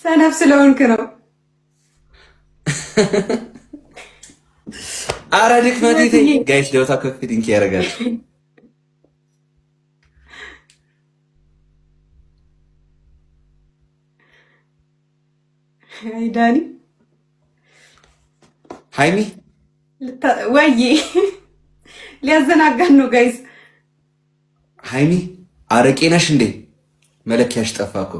ሰነፍ ስለሆንክ ነው። አረ ድክመት ጋይስ ደውታ ኮንፊደንስ ያደርጋል። አይ ዳኒ ሃይሚ ወይ ሊያዘናጋን ነው ጋይስ። ሃይሚ አረቄ ነሽ እንዴ? መለኪያሽ ጠፋ እኮ።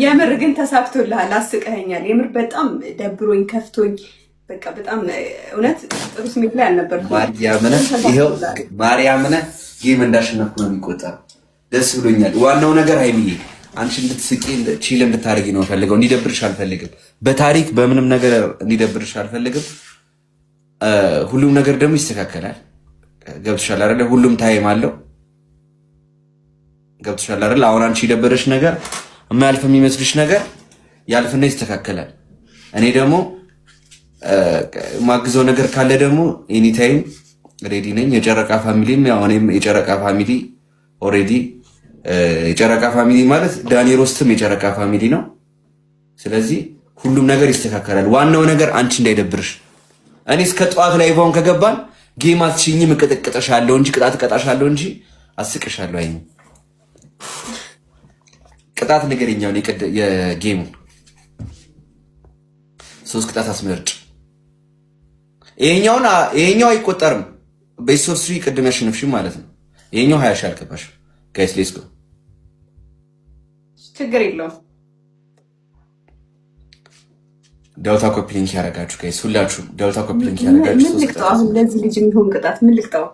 የምር ግን ተሳክቶልሃል። አስቀኸኛል። የምር በጣም ደብሮኝ ከፍቶኝ በቃ በጣም እውነት ጥሩ ስሜት ላይ አልነበርኩም። ማርያምን ጌም እንዳሸነፍኩ ነው የሚቆጠረው። ደስ ብሎኛል። ዋናው ነገር ሃይሚዬ አንቺ እንድትስቂ ቺል እንድታደርጊ ነው ፈልገው። እንዲደብርሽ አልፈልግም። በታሪክ በምንም ነገር እንዲደብርሽ አልፈልግም። ሁሉም ነገር ደግሞ ይስተካከላል። ገብቶሻል አይደለ? ሁሉም ታይም አለው። ገብቶሻል አይደለ? አሁን አንቺ የደበረሽ ነገር የማያልፍ የሚመስልሽ ነገር ያልፍና ይስተካከላል። እኔ ደግሞ ማግዘው ነገር ካለ ደግሞ ኤኒ ታይም ሬዲ ነኝ። የጨረቃ ፋሚሊም ያው እኔም የጨረቃ ፋሚሊ ኦሬዲ የጨረቃ ፋሚሊ ማለት ዳኒ ሮስትም የጨረቃ ፋሚሊ ነው። ስለዚህ ሁሉም ነገር ይስተካከላል። ዋናው ነገር አንቺ እንዳይደብርሽ። እኔ እስከ ጠዋት ላይ ቫውን ከገባን ጌም አትሽኝም፣ እቀጠቅጥሻለሁ እንጂ ቅጣት እቀጣሻለሁ እንጂ አስቅሻለሁ። አይ ቅጣት ነገርኛው የጌሙ 3 ቅጣት አስመርጭ። ይሄኛው አይቆጠርም። ቤስ ኦፍ 3 ቅድም ያሸነፍሽም ማለት ነው። ይሄኛው 20 ሺህ አልገባሽም። ጋይስ ሌትስ ጎ። ችግር የለውም። ዳውታ ኮፒ ሊንክ ያደርጋችሁ ጋይስ፣ ሁላችሁም ዳውታ ኮፒ ሊንክ ያደርጋችሁ። ምን ልቅጣው አሁን ለዚህ ልጅ የሚሆን ቅጣት ምን ልቅጣው?